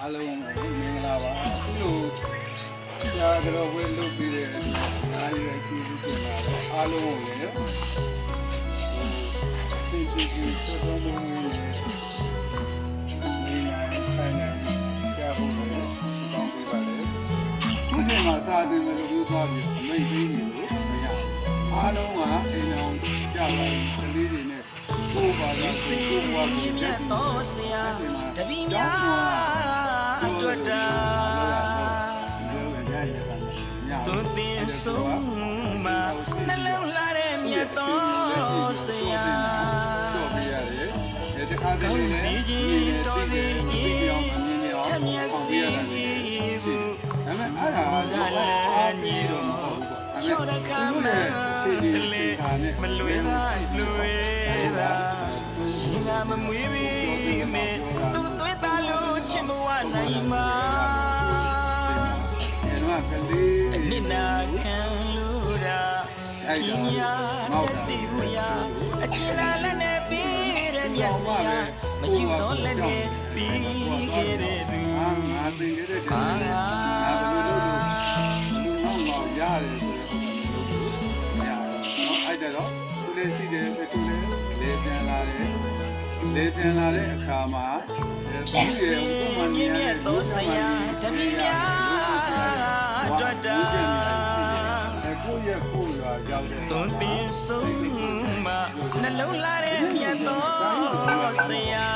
အားလုံးမင်္ဂလာပါအခုလိုကြာတော့ဝဲလုပ်ပြီးတဲ့အားရကြည့်လို့တင်ပါအားလုံးကိုလည်းသိသိကြီးစောတော်မူနေနေနိုင်ဆိုင်နိုင်ကြာဖို့လည်းတောင်းပေးပါလေဒီချိန်မှာသာတင်လို့ပြောသွားပြီးအမိတ်သေးနေလို့မရအားလုံးကအိမ်အောင်ကြာပါကလေးတွေနဲ့ကိုယ်ပါလားကိုယ်ပါပြီးမြတ်တော်ဆရာတပည့်များအတွက်တာသူတင်ဆုံးမှာနှလုံးလာတဲ့မြတ်တော်ဆရာကောင်းစီကြီးတော်သေးကြီးထမျက်စီဘူးဒါပေမဲ့အားလည်းညီတော်ချောရကမတလေမလွေသာလွေသာရှင်ကမမွေးပြီးမေသူသွေးသားလို့ချစ်မဝနိုင်မှာအနစ်နာခံလို့တာကြီးညာတက်စီဘူးရာအချင်းလာလည်းနဲ့ပြီးတဲ့မျက်စိရာမယူတော့လည်းနဲ့ပြီးခဲ့တဲ့သူငါသင်ခဲ့တဲ့ငါဘယ်လိုလုပ်လို့လူအောင်ရတယ်ဆိုတော့အဲ့တော့သူလည်းရှိတယ်သူလည်းလေပြန်လာတဲ့အခါမှာသူ့ရဲ့ဥပမာနေရာတော့ဆရာတပည့်များအတွက်တာကိုယ့်ရဲ့ကိုယ်ရွာရောက်တဲ့တွန်းတင်ဆုံးမှာနှလုံးလာတဲ့မြတ်တော်ဆရာ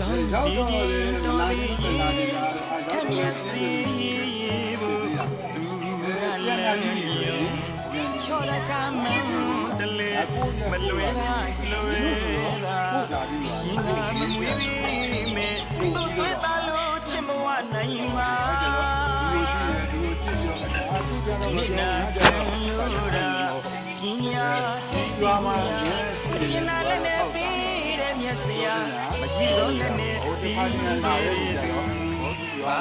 ကောင်းစီကြီးတော်လေးကြီးထမျက်စီဘူးသူကလည်းညုံချောရကမတလေမလွေသာလွေသာရှင်ကမမွေးပြီးမေသူသွေးသားလို့ချစ်မဝနိုင်မှာနိနာကလူရာပညာတစ္ဆာမအချင်းလာလည်းနဲ့ပြီးတဲ့မျက်စိရာမရှိတော့လည်းနဲ့ပြီးတဲ့သူဘာ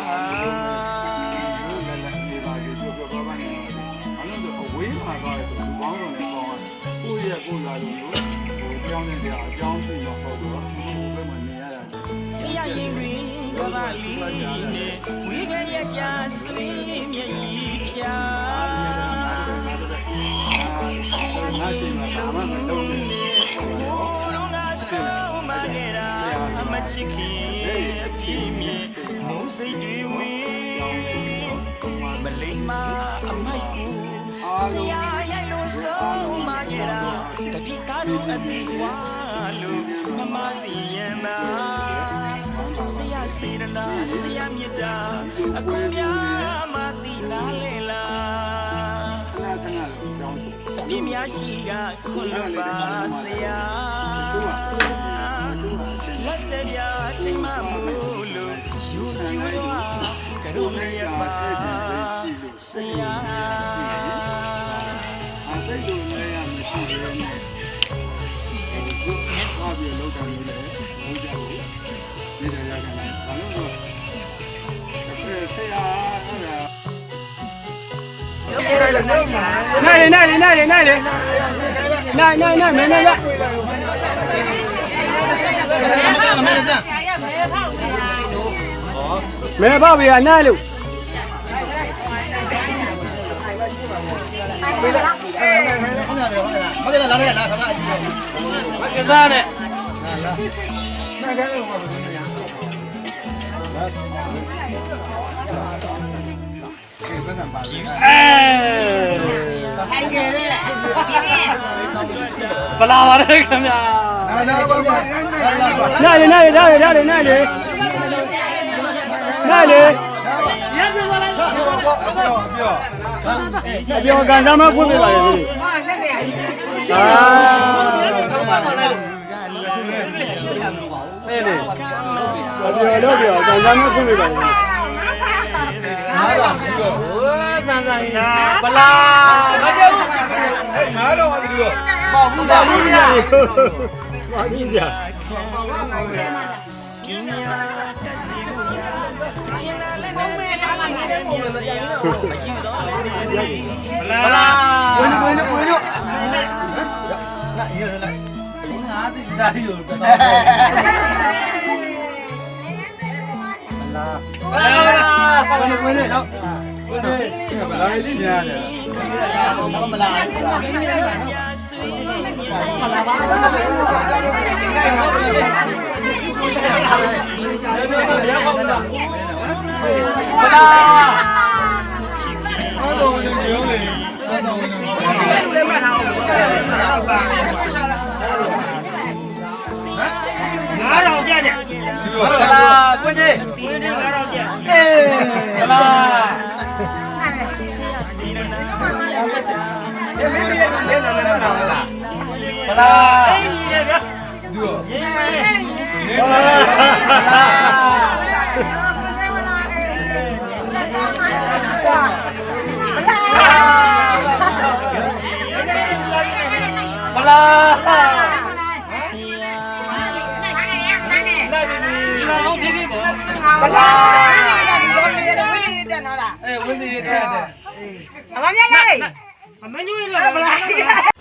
ဝေးမှာသွားတယ်ဆိုဘောင်းတော်နဲ့ပေါင်းကိုယ့်ရဲ့ကိုယ်လာလို့ကြောင်းနေတဲ့အားအကြောင်းရှိတော့ဟောတော့ဘယ်မှာနေရတာဆရာရင်တွင်ကဘာလီနဲ့ဝီကရကြဆွေးမျက်ရည်ဖြာဆရာရင်လုံးနဲ့ကိုလုံးကဆုံးမခဲ့တာအမချစ်ခင်အပြည့်မြင်မုန်းစိတ်တွေဝေးမလိမ္မာအမိုက်ကိုဆရာရိုက်လို့ဆုံးမခဲ့တာတပိသားတို့အတိဝါလို့မမစီရင်သာဆရာစေရနာဆရာမြတ်တာအခုပြမတိနာလေလားအပြည့်များရှိကခွန်လွတ်ပါဆရာလက်စပြထိမမှုလို့ယူကျူတော့ကရုဏာပါဆရာစိတ်တို့လည်းရမရှိသေးနဲ့ဒီဘာပြေလောက်တာမျိုးလဲဘုရားကိုဒီတရားကလည်းဘာလို့တော့ဆရာဟုတ်လားနိုင်မင်းမဲပေါက်ပြီအနိုင်လို့ဟုတ်တယ်လာလိုက်လာခမအကြီးကစားနဲ့နားကလေးဘာလို့လဲဘလာပါရဲခင်ဗျာနိုင်လေပြောကန်စားမဖွင့်ပြပါလေဒီပြောကန်စားမဖွင့်ပြပါလေဘလာမကြောက်ငါတော့ဒီလိုပေါ့ဘူးပါဘူးညာပါကြီးညာကင်းညာတက်စီဘူးညာအချင်းလာလည်းနဲ့နေတဲ့မြေစရာမယူတော့လည်းနေဘလာဝင်နာရလိုက်ငါသိတာဒီလို Abang jalan. Abang jalan.